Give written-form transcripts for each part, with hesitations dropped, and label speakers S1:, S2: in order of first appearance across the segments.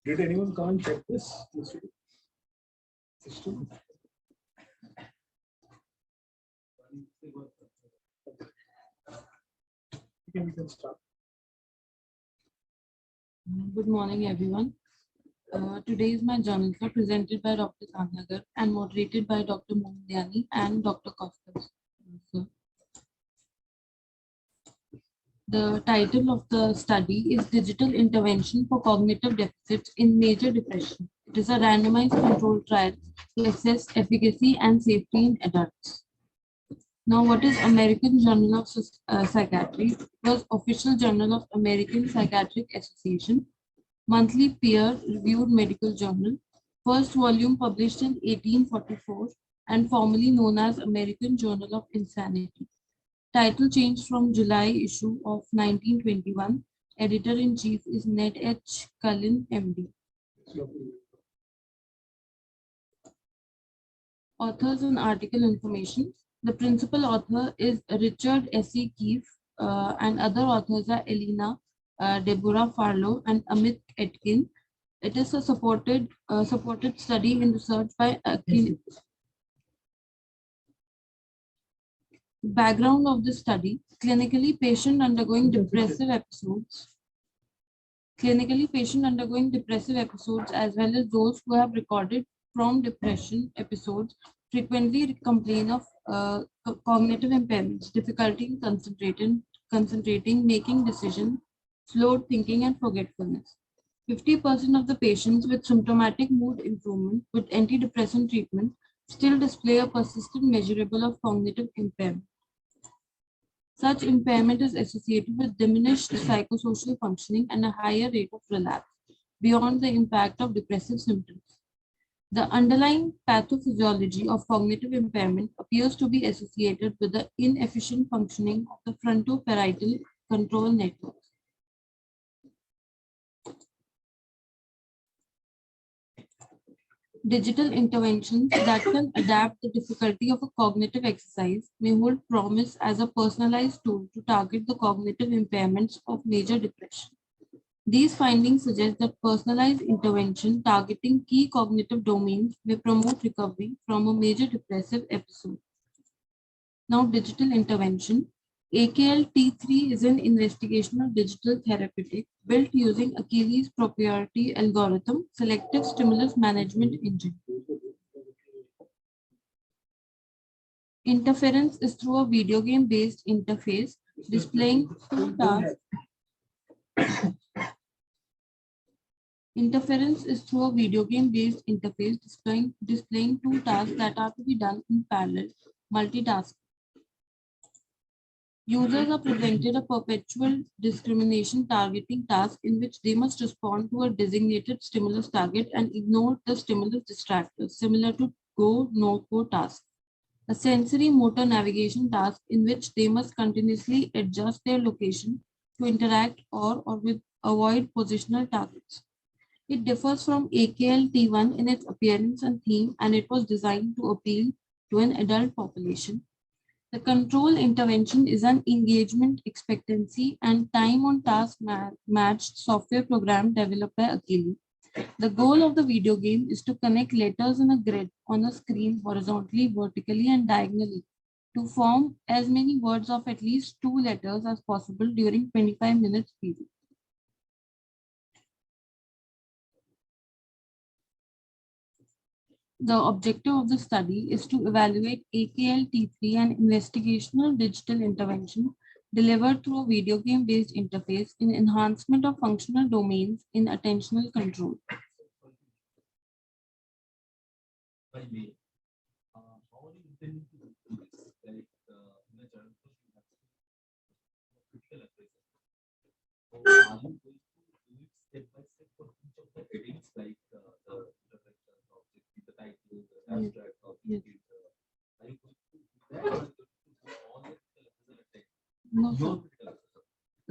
S1: Did anyone come and check this system? Okay, we can start.
S2: Good morning, everyone. Today is my journal club presented by Dr. Sanagar and moderated by Dr. Mohandiani and Dr. Kostas. The title of the study is Digital Intervention for Cognitive Deficits in Major Depression. It is a randomized controlled trial to assess efficacy and safety in adults. Now, what is American Journal of Psychiatry? It was Official Journal of American Psychiatric Association, monthly peer-reviewed medical journal, first volume published in 1844 and formerly known as American Journal of Insanity. Title changed from July issue of 1921. Editor-in-chief is Ned H. Cullen, MD. Authors and article information. The principal author is Richard S.E. Keefe, and other authors are Elena Deborah Farlow and Amit Etkin. It is a supported study in research by Background of the study: clinically patient undergoing depressive episodes as well as those who have recorded from depression episodes frequently complain of cognitive impairments, difficulty in concentrating, making decisions, slowed thinking, and forgetfulness. 50% of the patients with symptomatic mood improvement with antidepressant treatment still display a persistent measurable of cognitive impairment. Such impairment is associated with diminished psychosocial functioning and a higher rate of relapse beyond the impact of depressive symptoms. The underlying pathophysiology of cognitive impairment appears to be associated with the inefficient functioning of the frontoparietal control network. Digital interventions that can adapt the difficulty of a cognitive exercise may hold promise as a personalized tool to target the cognitive impairments of major depression. These findings suggest that personalized intervention targeting key cognitive domains may promote recovery from a major depressive episode. Now, digital intervention. AKL-T3 is an investigational digital therapeutic built using Achilles proprietary algorithm, selective stimulus management engine. Interference is through a video game based interface displaying two tasks. Interference is through a video game based interface displaying two tasks that are to be done in parallel, multitasking. Users are presented a perpetual discrimination targeting task in which they must respond to a designated stimulus target and ignore the stimulus distractors, similar to go, no-go task. A sensory motor navigation task in which they must continuously adjust their location to interact or with avoid positional targets. It differs from AKL-T1 in its appearance and theme, and it was designed to appeal to an adult population. The control intervention is an engagement expectancy and time on task matched software program developed by Achilles. The goal of the video game is to connect letters in a grid on a screen horizontally, vertically, and diagonally to form as many words of at least 2 letters as possible during 25 minutes period. The objective of the study is to evaluate AKL-T3, an investigational digital intervention delivered through a video game-based interface in enhancement of functional domains in attentional control. No, sir.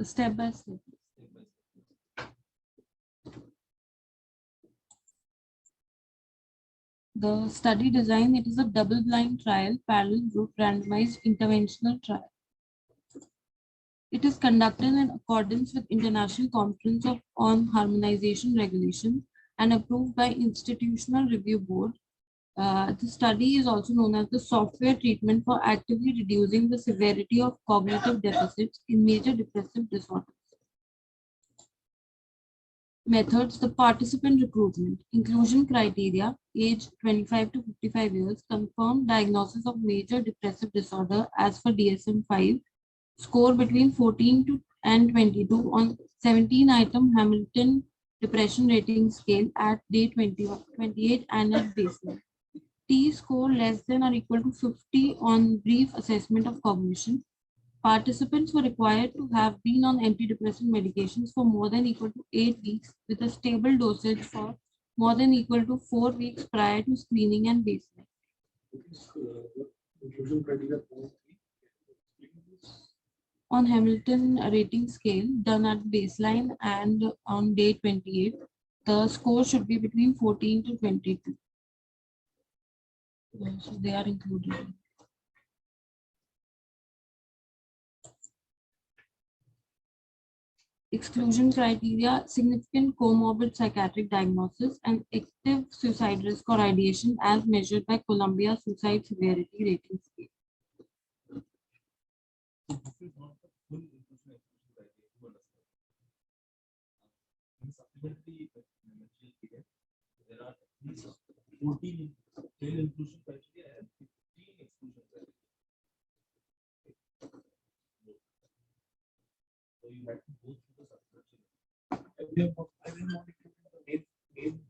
S2: Step by step. The study design, it is a double-blind trial, parallel group randomized interventional trial. It is conducted in accordance with International Conference on Harmonization Regulation and approved by Institutional Review Board. The study is also known as the software treatment for actively reducing the severity of cognitive deficits in major depressive disorders. Methods, the participant recruitment, inclusion criteria, age 25 to 55 years, confirmed diagnosis of major depressive disorder as per DSM-5, score between 14 to and 22 on 17-item Hamilton Depression Rating Scale at day 28 and at baseline. T score less than or equal to 50 on brief assessment of cognition. Participants were required to have been on antidepressant medications for more than equal to 8 weeks with a stable dosage for more than equal to 4 weeks prior to screening and baseline.
S1: Inclusion criteria.
S2: On Hamilton rating scale done at baseline and on day 28, the score should be between 14 to 22. So they are included. Exclusion criteria, significant comorbid psychiatric diagnosis and active suicide risk or ideation as measured by Columbia Suicide Severity Rating Scale.
S3: This is not the full inclusion exclusion criteria to understand. In supplementary material period, there are at least 14 inclusion criteria and 15 exclusion criteria. So you have to go through the supplementary.
S1: I will not include the main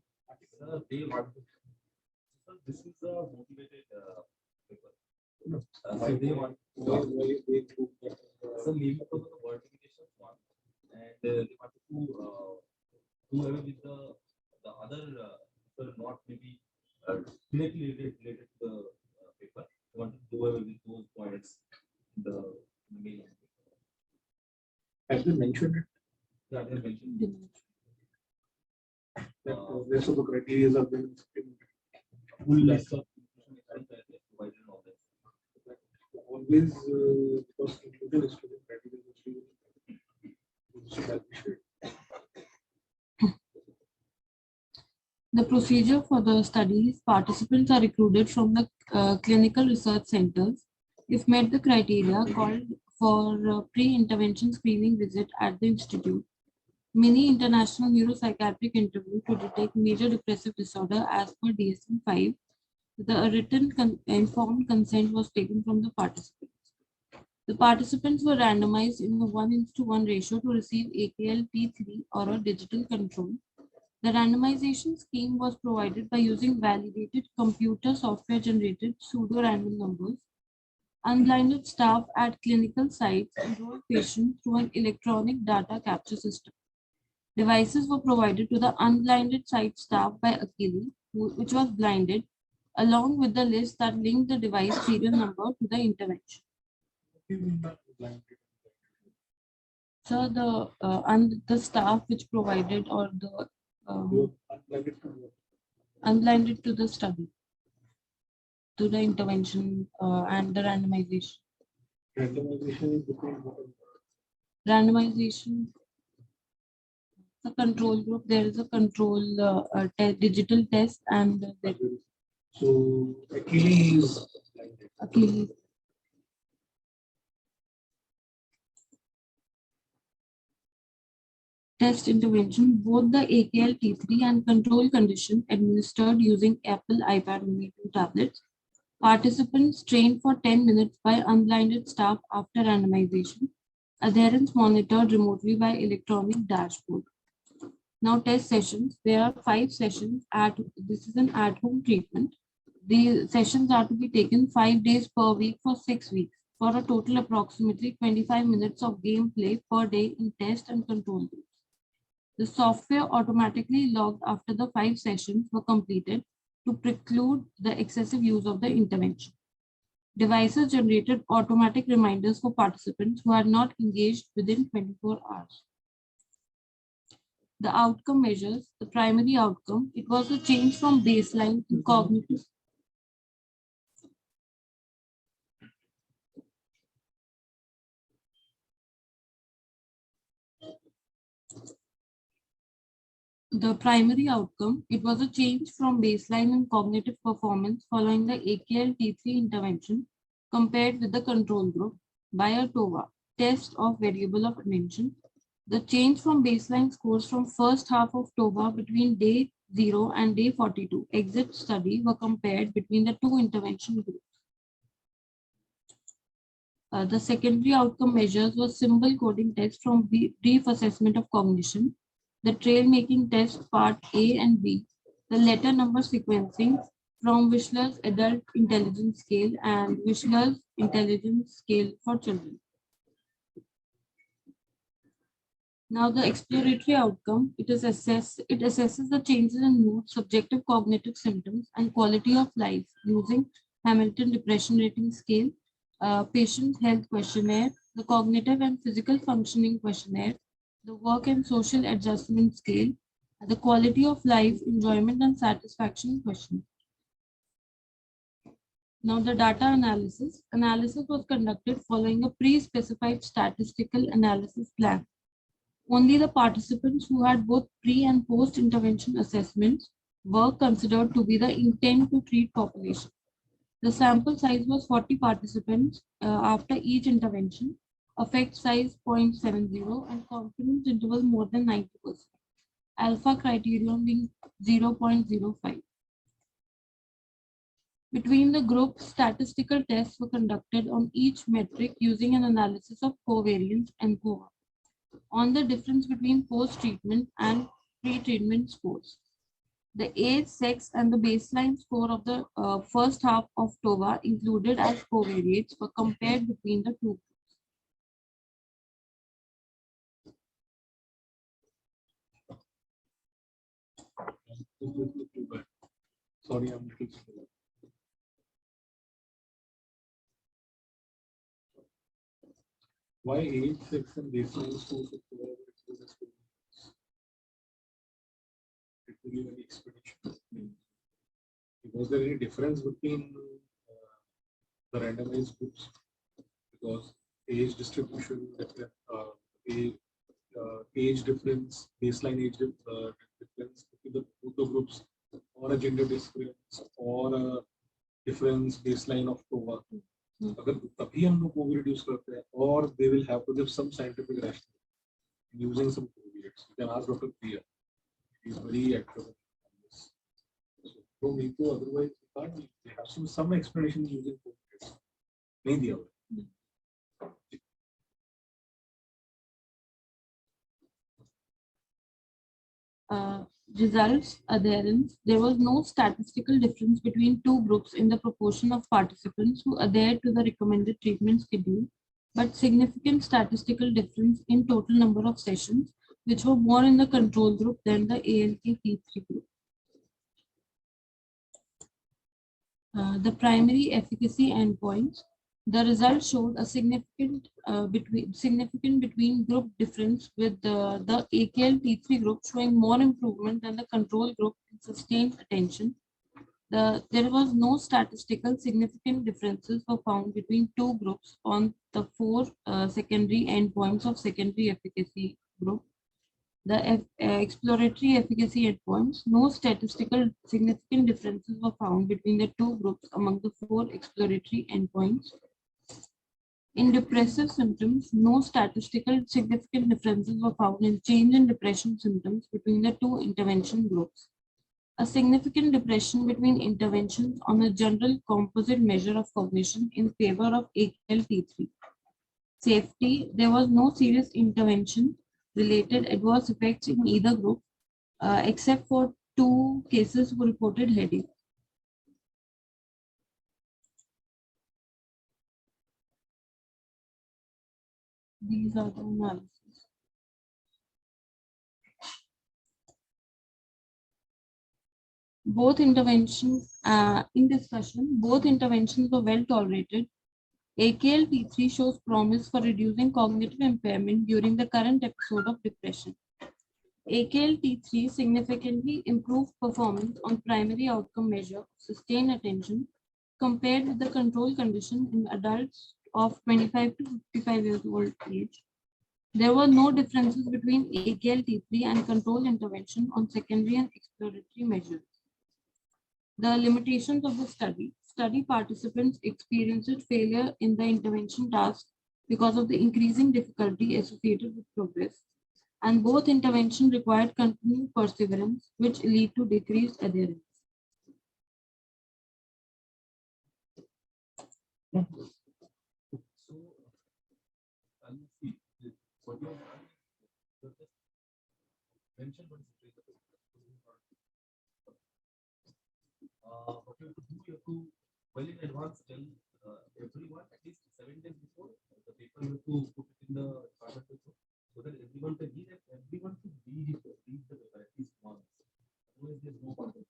S3: Sir, they want to. Sir, this is a motivated paper. Why they want to. So maybe because of the vertification one, and they wanted to do away with the other not maybe directly related to the paper. They want to do away with those points in the main.
S1: Have you mentioned it?
S3: Yeah, they mentioned
S1: That rest of the criteria have been
S3: full list of provided and all that.
S1: always because inclusion exclusion criteria should be shared.
S2: The procedure for the studies, participants are recruited from the clinical research centers. If met the criteria, called for pre-intervention screening visit at the institute. Mini international neuropsychiatric interview to detect major depressive disorder as per DSM-5. The written informed consent was taken from the participants. The participants were randomized in a 1:1 ratio to receive AKL T3 or a digital control. The randomization scheme was provided by using validated computer software generated pseudo-random numbers. Unblinded staff at clinical sites enrolled patients through an electronic data capture system. Devices were provided to the unblinded site staff by Akili, which was blinded, along with the list that linked the device serial number to the intervention. So the staff which provided or the unblinded to the study, to the intervention and the randomization.
S1: Randomization is between what?
S2: Randomization. The control group, there is a control digital test and
S1: so Achilles.
S2: Achilles. Test intervention, both the AKL T3 and control condition administered using Apple iPad mini 2 tablets. Participants trained for 10 minutes by unblinded staff after randomization. Adherence monitored remotely by electronic dashboard. Now test sessions, there are 5 sessions this is an at-home treatment. The sessions are to be taken 5 days per week for 6 weeks for a total approximately 25 minutes of gameplay per day in test and control groups. The software automatically logged after the 5 sessions were completed to preclude the excessive use of the intervention. Devices generated automatic reminders for participants who are not engaged within 24 hours. The outcome measures, the primary outcome, it was a change from baseline to cognitive. The primary outcome, it was a change from baseline in cognitive performance following the AKL-T3 intervention compared with the control group by a TOVA, test of variable of attention. The change from baseline scores from first half of TOVA between day 0 and day 42 exit study were compared between the two intervention groups. The secondary outcome measures were symbol coding test from brief assessment of cognition, the trail making test part A and B, the letter number sequencing from Wishler's adult intelligence scale and Wishler's intelligence scale for children. Now the exploratory outcome, it assesses the changes in mood, subjective cognitive symptoms and quality of life using Hamilton Depression Rating Scale, patient health questionnaire, the cognitive and physical functioning questionnaire, the work and social adjustment scale, the quality of life, enjoyment and satisfaction question. Now the data analysis. Analysis was conducted following a pre-specified statistical analysis plan. Only the participants who had both pre and post-intervention assessments were considered to be the intent to treat population. The sample size was 40 participants after each intervention, effect size 0.70 and confidence interval more than 90%. Alpha criterion being 0.05. Between the groups, statistical tests were conducted on each metric using an analysis of covariance and COVA on the difference between post-treatment and pre-treatment scores. The age, sex, and the baseline score of the first half of TOVA included as covariates were compared between the two
S1: groups. Sorry, I'm little slow. Why age, sex, and baseline scores of TOVA were included as covariates? It will be very expedition. Was there any difference between the randomized groups? Because age distribution, age difference, baseline age difference between both the groups, or a gender difference, or a difference baseline of TOVA. अगर तभी हम लोग COVID reduce करते हैं, or they will have to give some scientific rationale using some covariates. You can ask Dr. Priya. He is very active on this. So me too. Otherwise, we can't. They have some explanation using covariates. नहीं दिया हुआ.
S2: Results, adherence, there was no statistical difference between two groups in the proportion of participants who adhered to the recommended treatment schedule, but significant statistical difference in total number of sessions, which were more in the control group than the ALK-T3 group. The primary efficacy endpoints. The results showed a significant between group difference with the AKL-T3 group showing more improvement than the control group in sustained attention. There was no statistical significant differences were found between two groups on the four secondary endpoints of secondary efficacy group. The exploratory efficacy endpoints, no statistical significant differences were found between the two groups among the four exploratory endpoints. In depressive symptoms, no statistical significant differences were found in change in depression symptoms between the two intervention groups. A significant depression between interventions on a general composite measure of cognition in favor of AKL-T3. Safety, there was no serious intervention related adverse effects in either group, except for 2 cases who reported headache. These are the analyses. Both interventions, in discussion, both interventions were well tolerated. AKL-T3 shows promise for reducing cognitive impairment during the current episode of depression. AKL-T3 significantly improved performance on primary outcome measure, sustained attention, compared with the control condition in adults of 25 to 55 years old age. There were no differences between AKL-T3 and control intervention on secondary and exploratory measures. The limitations of the study. Study participants experienced failure in the intervention task because of the increasing difficulty associated with progress, and both intervention required continued perseverance, which lead to decreased adherence.
S3: So, see, what you have done, you have just mentioned what is the what you have to do, you have to well in advance tell everyone at least 7 days before the paper. You have to put it in the department also, so that everyone can read it. Everyone should read the paper at least once. Otherwise, there's no point. At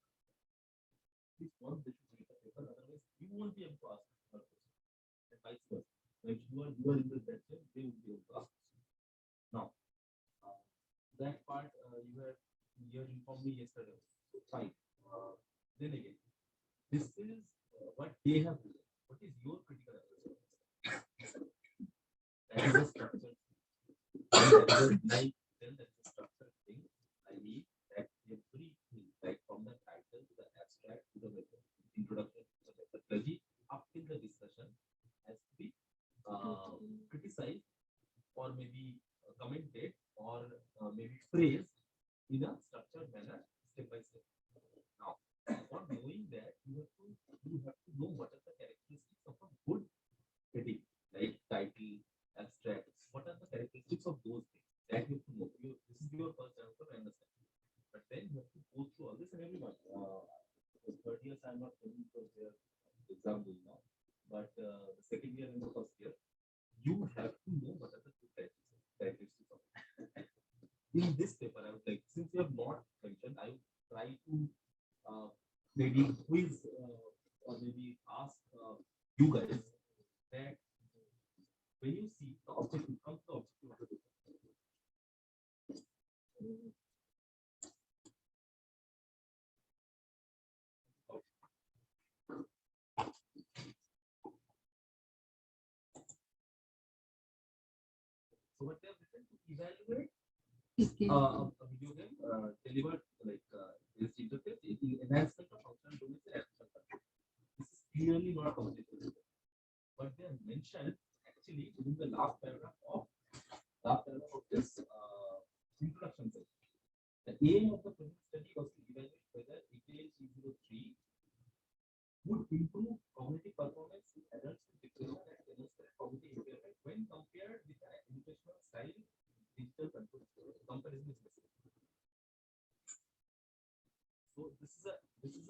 S3: least once they should read the paper. Otherwise, you won't be able to ask another question. And vice versa. If you are in the lecture, they will be able to ask. Now, that part you had informed me yesterday. So fine. Then again, this is what they have written. What is your critical assessment? That is a structured like then that's a structured thing. I mean that everything, like from the title to the abstract to the method, introduction to the methodology, up till the discussion has to be criticized or maybe commented or maybe phrased in a structured manner, step by step. Now, for knowing that, you have to know what are the characteristics of a good heading, like title, abstract. What are the characteristics of those things that you have to know? This is your first answer, I understand. But then you have to go through all this, and everyone. The third years I'm not going because their exam going now, but the second year and the first year, you have to know what are the two characteristics of it. In this paper, I would like, since you have not mentioned, I would try to maybe quiz or maybe ask you guys that when you see the objective, comes the objective of the paper. So what they have written to evaluate a video game delivered like this interface, enhancement of functional domains and application control. This is clearly not a competitive, but they have mentioned actually within the last paragraph of this introduction section. The aim of the present study was to evaluate whether ETL 303 would improve cognitive performance in adults with depression and demonstrate cognitive impairment when compared with an educational style digital control comparison is necessary. So this is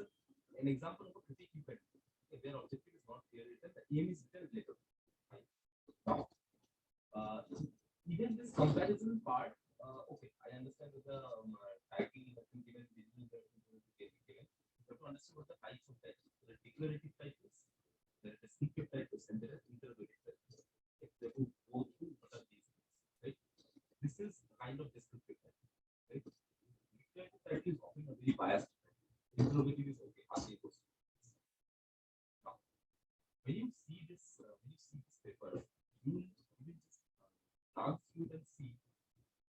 S3: an example of a critique you can do. If their objective is not clear written, the aim is written later. Right. Now, even this comparison part, okay, I understand that the title has been given, digital given. You have to understand what the types of titles. There are declarative titles, there are descriptive titles, and there are interrogative titles. If they will go through what are these things, right? This is kind of descriptive title, right? Declarative title is often a very biased. Interrogative is okay. Now, when you see this paper, you will just glance through and see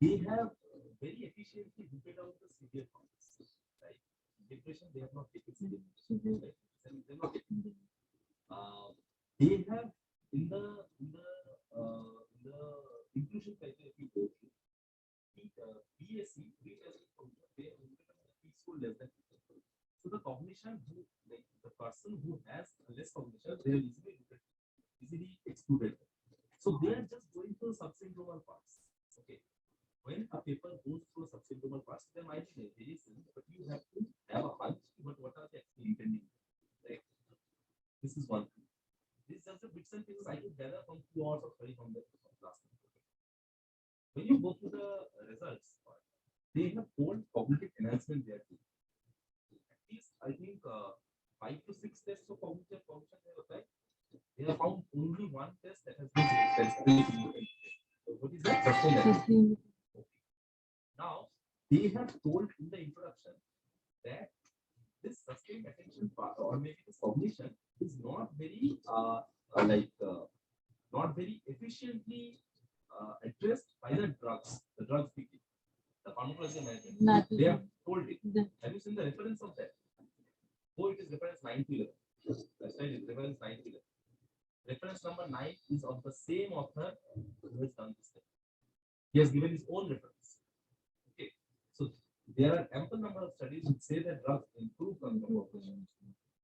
S3: they have very efficiently rooted out the severe forms, right? Depression, they have not taken severe, right? They have not taken. They have in the inclusion criteria, if you go through BSc, they have peaceful less than peaceful. So the cognition, who like the person who has less cognition, they are easily excluded. So they are just going through subsyndromal parts. Okay. When a paper goes through subsyndromal parts, there might be variations, but you have to have a hunch. But what are they actually intending? Right. This is one thing. This is just a bits and pieces I could gather from 2 hours of study from the class. When you go through the results part, they have told cognitive enhancement there too. At least I think 5 to 6 tests of cognitive function they have applied. They have found only one test that has been selected. So what is that? Sustained. Now they have told in the introduction that this sustained attention part or maybe this cognition is not very not very efficiently addressed by the drugs speaking, the pharmacology management.
S2: That is
S3: They have told it.
S2: the-
S3: Have you seen the reference of that? Oh, it is reference 9 to 11. That's right, it's reference 9 to 11. Reference number 9 is of the same author who has done this thing. He has given his own reference. Okay. So there are ample number of studies which say that drugs improve control of population.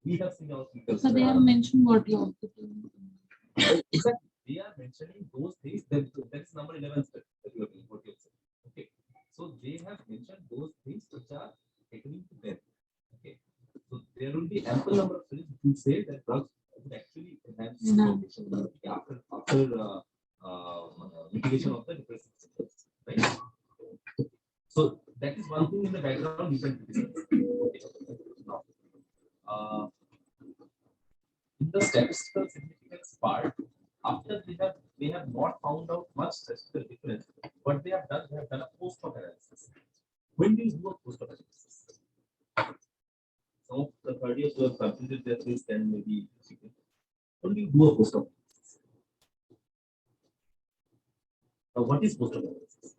S3: We have seen our clinical
S2: So they have
S3: studies.
S2: mentioned what you also do.
S3: Exactly. They are mentioning those things that is number 11 step that you are doing, what you have said. Okay. So they have mentioned those things which are agreeing to them. Okay. So there will be ample number of studies which will say that drugs would actually enhance
S2: Enhance.
S3: cognition after mitigation of the depressive symptoms. Right. So that is one thing in the background you can criticize. Okay. Now, in the statistical significance part, after they have not found out much statistical difference, what they have done a post hoc analysis. When do you do a post hoc analysis? Some of the third years who have completed their thesis can maybe when do you do a post hoc analysis? Now, what is post hoc analysis?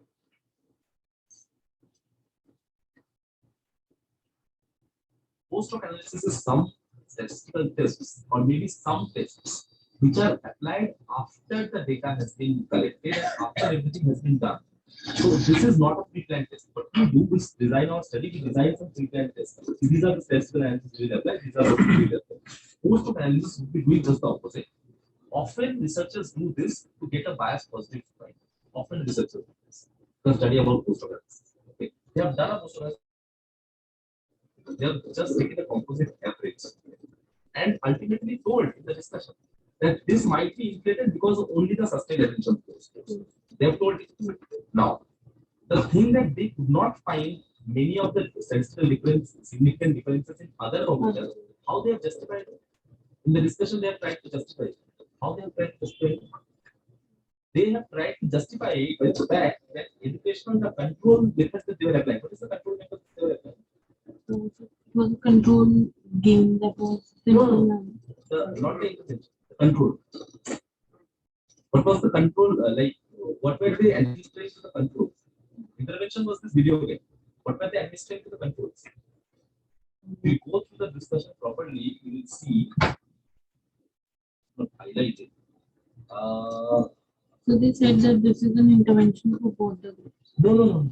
S3: Post hoc analysis is some statistical tests or maybe some tests which are applied after the data has been collected and after everything has been done. So this is not a pre-planned test. What we do is design our study, we design some pre-planned tests. These are the statistical analysis we will apply, these are what we will apply. Post hoc analysis would be doing just the opposite. Often researchers do this to get a bias positive point. Often researchers do this. The study about post hoc analysis. Okay. They have done a post hoc analysis. They have just taken a composite average and ultimately told in the discussion that this might be inflated because only the sustained attention flows. They have told it. Now, the thing that they could not find many of the statistical significant differences in other cognitions, how they have justified it. In the discussion, they have tried to justify it. How they have tried to justify it? They have tried to justify it by the fact that educational the control method that they were applying. What is the control method that they were applying?
S2: So it was a control game that was simple. And
S3: Not the intervention, the control. What was the control like? What were they administering to the controls? Intervention was this video game. What were they administering to the controls? If we go through the discussion properly, you will see not highlighted.
S2: So they said that this is an intervention for both the groups.
S3: No.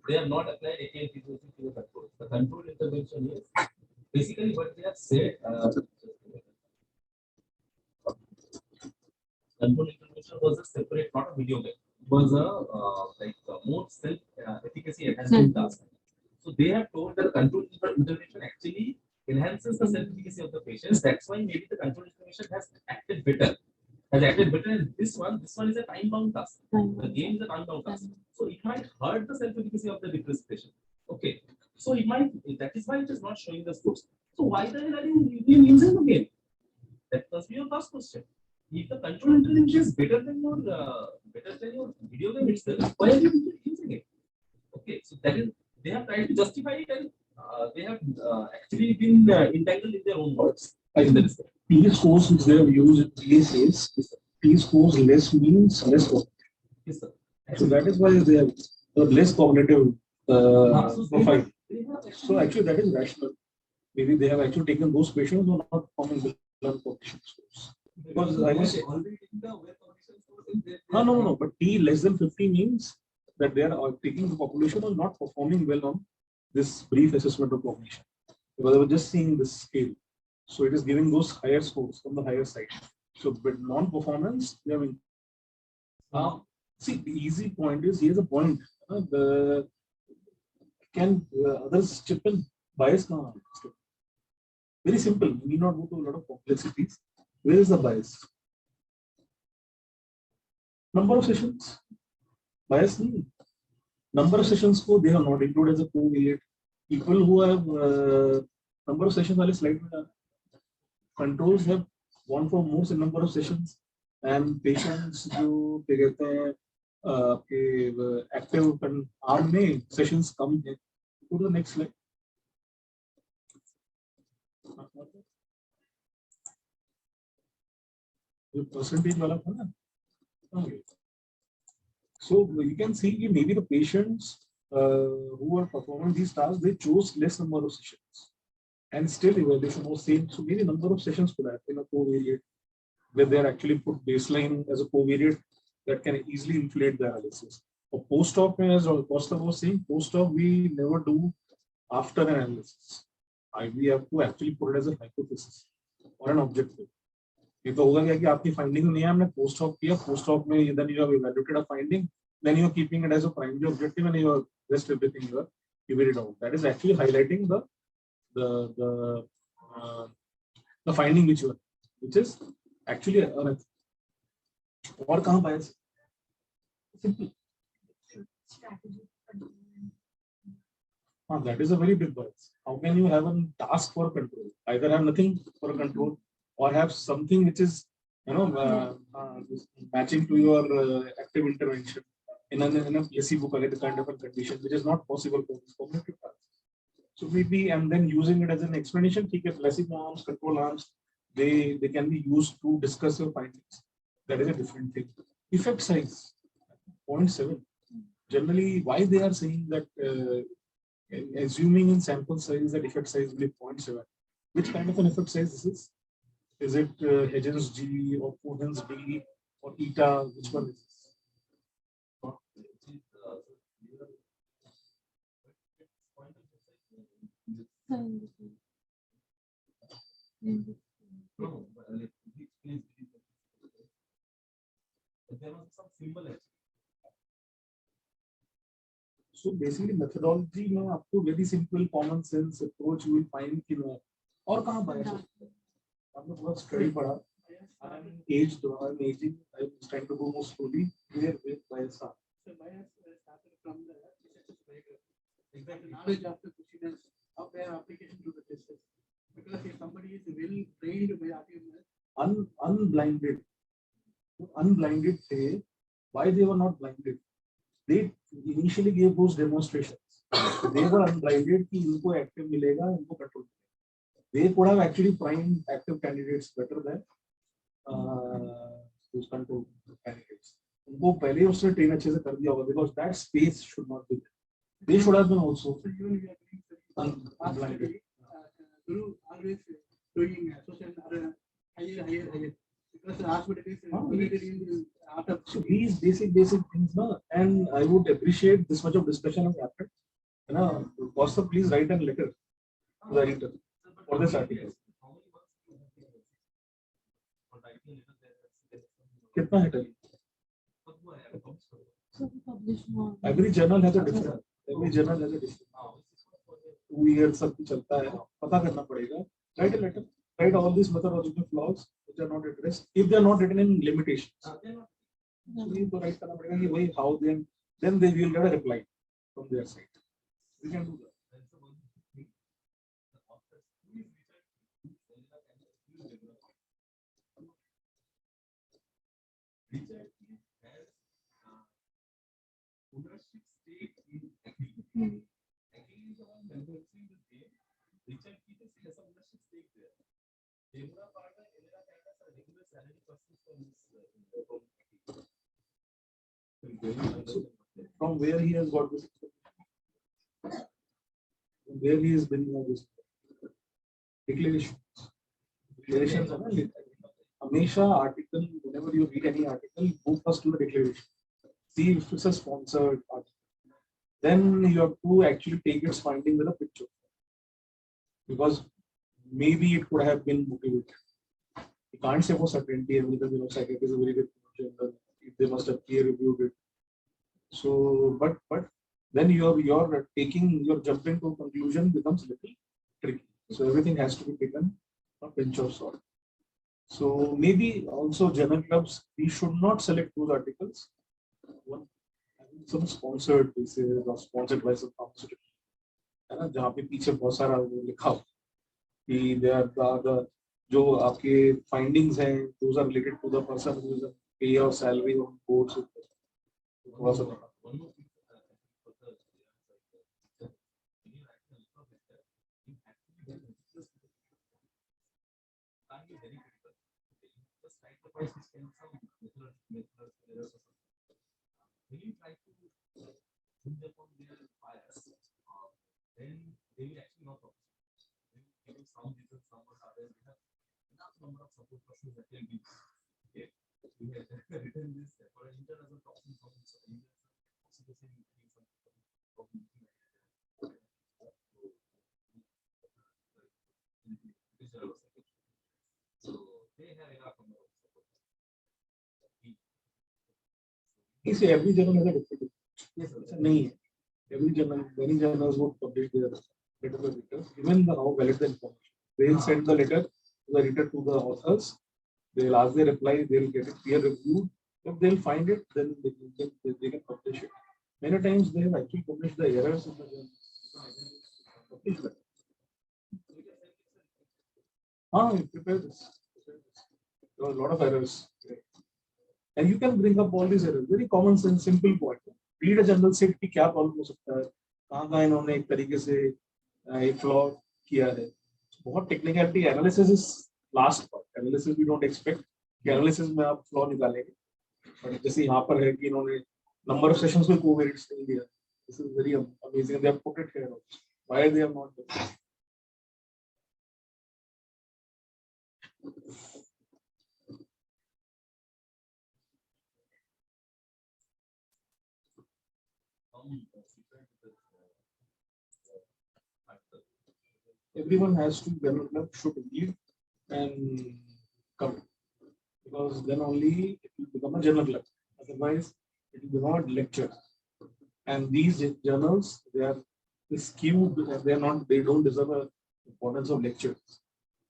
S3: They have not applied AKI to the controls. The control intervention is basically what they have said. Control intervention was a separate, not a video game. It was a more self-efficacy enhancing task. So they have told that the control intervention actually enhances the self-efficacy of the patients. That's why maybe the control intervention has acted better. In this one is a time-bound task. The game is a time-bound task. So it might hurt the self-efficacy of the depressed patient. Okay. So it might, that is why it is not showing the scores. So why the hell are you using the game? That must be your first question. If the control intervention is better than your video game itself, why are you using it? Okay, so that is they have tried to justify it and they have actually been entangled in their own words.
S1: T scores which they have used in PSAs, T scores less means less cognitive.
S3: Yes, sir.
S1: So that is why they have less cognitive
S3: So
S1: profile.
S3: they have
S1: So actually that is rational. Maybe they have actually taken those patients who are not performing well on cognition scores. Because I was
S3: already taking the aware cognition scores in there.
S1: no. But T less than 50 means that they are taking the population who are not performing well on this brief assessment of cognition. Because I was just seeing this scale. So it is giving those higher scores from the higher side. So but non-performance, they have see the easy point is here's a point. The can others chip in bias now? Very simple. We need not go to a lot of complexities. Where is the bias? Number of sessions. Bias nahi. Number of sessions ko they have not included as a covariate. People who have number of sessions wale slide mein डाला. Controls have gone for more number of sessions and patients जो क्या कहते हैं आपके active arm में sessions कम है. Go to the next slide. जो percentage वाला था ना So you can see कि maybe the patients who are performing these tasks, they chose less number of sessions, and still evaluation was same. So maybe number of sessions could have been a covariate where they are actually put baseline as a covariate that can easily inflate the analysis. For post-op, as Costa was saying, post-op we never do after analysis. We have to actually put it as a hypothesis or an objective. ये तो होगा क्या कि आपकी finding नहीं है, हमने post-op किया, post-op में then you have evaluated a finding, then you are keeping it as a primary objective and you are rest everything you are giving it out. That is actually highlighting the finding which is actually और कहाँ bias? Simple. That is a very big bias. How can you have a task for control? Either have nothing for control or have something which is, matching to your active intervention in a placebo kind of a condition, which is not possible for this cognitive task. So maybe, and then using it as an explanation, placebo arms, control arms, they can be used to discuss your findings. That is a different thing. Effect size, 0.7. Generally, why they are saying that, assuming in sample size that effect size will be 0.7. Which kind of an effect size this is? Is it Huygens G or Cohen's D or eta? Which one is this? So basically methodology में आपको very simple common sense approach you will find कि मैं और कहाँ bias है? आपने बहुत study पढ़ा. I'm aged, I'm aging. I'm trying to go more slowly. Where bias are?
S4: So bias started from the exactly knowledge of the procedures of their application to the testers. Because if somebody is well trained by RTMS,
S1: unblinded थे. Why they were not blinded? They initially gave those demonstrations. They were unblinded कि इनको active मिलेगा, इनको control. They could have actually primed active candidates better than those control candidates. उनको पहले उसने train अच्छे से कर दिया होगा, because that space should not be there. They should have been also
S4: so even we are doing
S1: unblinded.
S4: Guru always doing social higher. Because the hospital is related in the art of.
S1: So these basic things, no? And I would appreciate this much of discussion has happened. Costa, please write a letter to the editor for this article. कितना है time? Every journal has a different. 2 years तक चलता है. पता करना पड़ेगा. Write a letter. Write all these methodological flaws which are not addressed. If they are not written in limitations, so you to write करना पड़ेगा कि वही how then they will get a reply from their side. We can do that.
S3: Ownership stake in activity. Activity is the one manufacturing the game. Richard Keith has some ownership stake there. Demura partner, Elena Candas are regular salary persons from this.
S1: From where he has got this? From where he has been this declarations. Declarations are not. हमेशा article, whenever you read any article, go first to the declaration. See if it's a sponsored article. Then you have to actually take its finding with a picture. Because maybe it could have been motivated. You can't say for certainty because psychiatry is a very good journal. They must have peer reviewed it. So, but then you're jumping to a conclusion becomes a little tricky. So everything has to be taken a pinch of salt. So maybe also journal clubs, we should not select those articles. One, some sponsored pieces or sponsored by some pharmaceutical. है ना जहाँ पे पीछे बहुत सारा वो लिखा हो कि they are the जो आपके findings हैं those are related to the person who is a payer of salary on board. So थोड़ा सा
S3: One more thing for the can't be very critical. Just write the points which can some methods errors or something. When you written this for an internal toxin from oxytocin so they have enough amount of support.
S1: You see, every journal has a different.
S3: Yes, sir.
S1: नहीं, every journal, many journals would publish their letter to editors, given the how valid the information. They'll send the letter to the editor to the authors. They'll ask their reply. They'll get it peer reviewed. If they'll find it, then they can publish it. Many times they have actually published the errors in the journal. Publish that. You prepare this. There are a lot of errors. And you can bring up all these errors. Very common sense, simple point. Read a journal set कि क्या problem हो सकता है, कहाँ इन्होंने एक तरीके से एक flaw किया है. बहुत technicality analysis is last part. Analysis we don't expect कि analysis में आप flaw निकालेंगे. But जैसे यहाँ पर है कि इन्होंने number of sessions में covariates नहीं दिया. This is very amazing. They have put it here. Why they have not done it? Everyone has to develop, should read and come, because then only it will become a journal club. Otherwise, it will become a lecture. And these journals, they are skewed. They are not. They don't deserve the importance of lectures.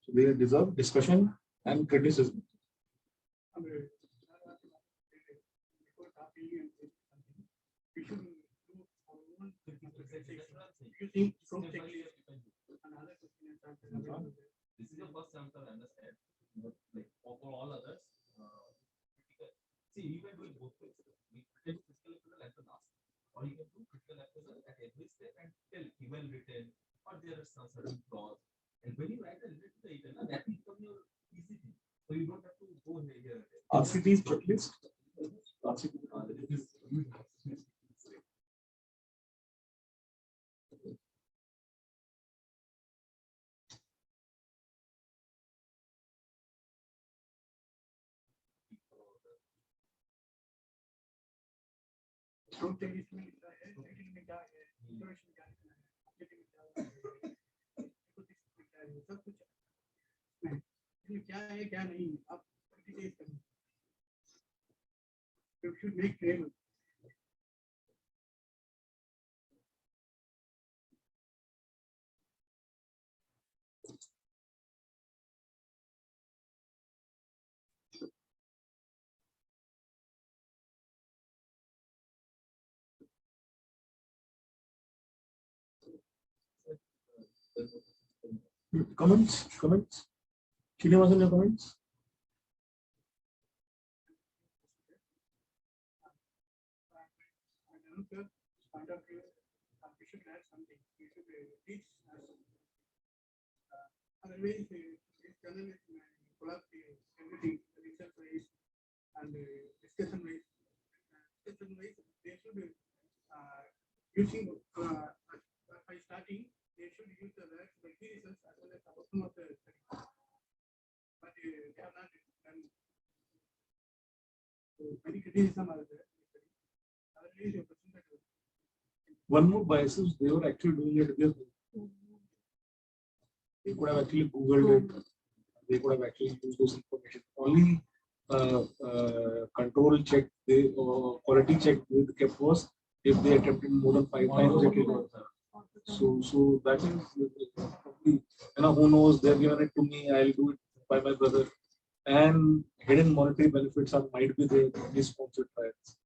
S1: So they deserve discussion and criticism.
S4: We should do our own using from checklist. Another question is
S3: This is the first answer I understand. Like for all others, see, you can do it both ways. We can do critical appraisal at the last, or you can do critical appraisal at every step and tell well written, or there are some certain flaws. And when you write a letter to the editor, that will become your easy thing. So you don't have to go here.
S1: RCT's checklist. RCT.
S4: from checklist में लिखा है, title में क्या है, introduction क्या लिखना है, marketing में क्या लिखना है, ecosystem में क्या है, सब कुछ है. इसमें क्या है क्या नहीं, आप criticize करें. You should make table.
S1: Comments. Srinivasan, your comments.
S4: Point of view, we should add something. We should teach us. Otherwise, this channel is collaborative, everything, research wise and discussion wise. Discussion wise, they should using by starting, they should use the words, the key results as well as the outcome of the study. But they have not done. So many criticism are there. Otherwise, your percentage.
S1: One more bias is they were actually doing it with. They could have actually Googled it. They could have actually used those information. Only control check, they quality check they kept was if they attempted more than 5 times. So that is probably, who knows, they've given it to me, I'll do it by my brother. And hidden monetary benefits might be there in these sponsored trials.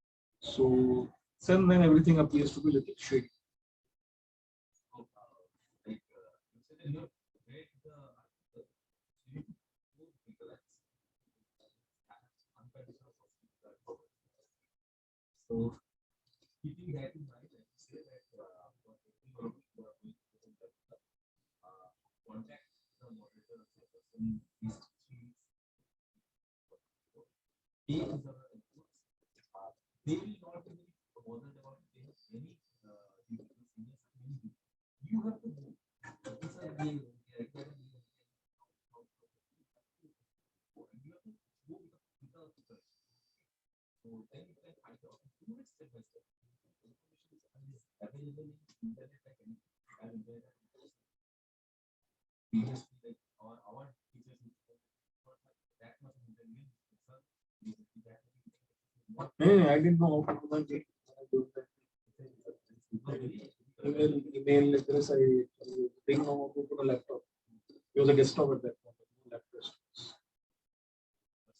S1: So then everything appears to be a little shady.
S3: So keeping that in mind, I say that for taking a look contact the moderator of the person is they will not be bothered about they have any you have to move. These are the So then you can find out, do it step by step. Information is available in internet like any, and where previously like our teachers used to not have that much of intelligence.
S1: I didn't know how to do that. Email address, I didn't know how to put a laptop. It was a desktop at that point. No laptop.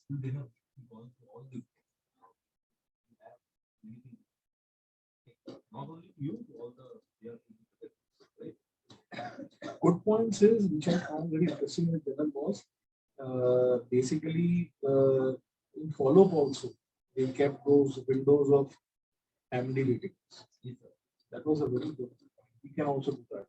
S3: Still they have gone through all these things. You have anything. Not only you, all the right?
S1: Good points is, which I found very interesting with Devon was, basically in follow-up also, they kept those windows of MD ratings. That was a very good. We can also do that.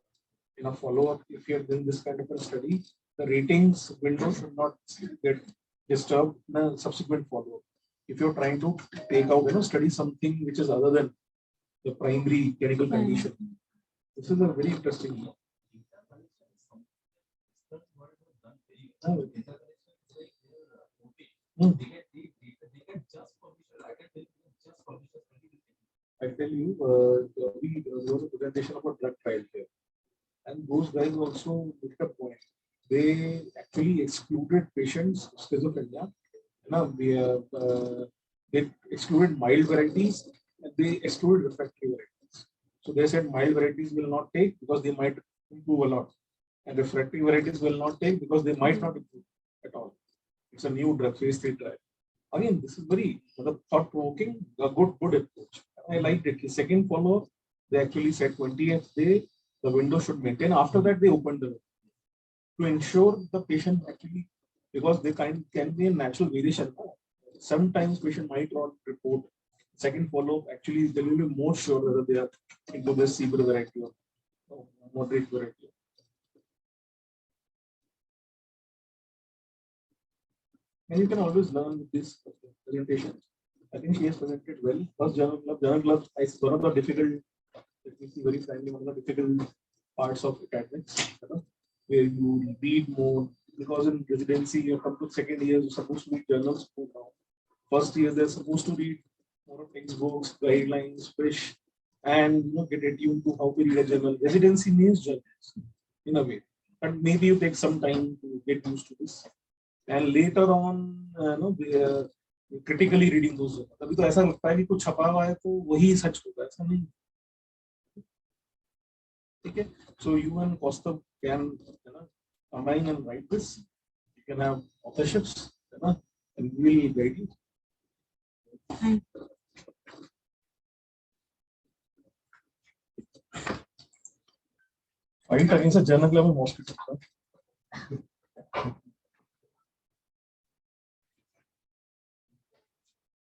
S1: In a follow-up, if you're doing this kind of a study, the ratings window should not get disturbed in a subsequent follow-up. If you're trying to take out, study something which is other than the primary clinical condition. This is a very interesting one. I tell you, there was a presentation of a drug trial here, and those guys also picked a point. They actually excluded patients schizophrenia. They excluded mild varieties and they excluded refractory varieties. So they said mild varieties will not take because they might improve a lot, and refractory varieties will not take because they might not improve at all. It's a new drug, phase 3 trial. Again, this is very thought-provoking, a good approach. I liked it. The second follow-up, they actually said 20th day, the window should maintain. After that, they opened the window to ensure the patient actually, because they can be a natural variation. Sometimes patient might not report. Second follow-up, actually, they will be more sure whether they are into the severe variety or moderate variety. And you can always learn with this presentation. I think she has presented well. First Journal Club is one of the difficult, let me see very frankly, one of the difficult parts of academics, where you read more, because in residency you come to second year, you're supposed to read journals more now. First year they're supposed to read more of textbooks, guidelines, fresh, and get attuned to how to read a journal. Residency means journals in a way, and maybe you take some time to get used to this. And later on, critically reading those journals. अभी तो ऐसा लगता है कि कुछ छपा हुआ है तो वही सच होगा, ऐसा नहीं. Okay, so you and Kaustav can combine and write this. You can have authorships, and we will guide you. Fight against a journal club of mosquito.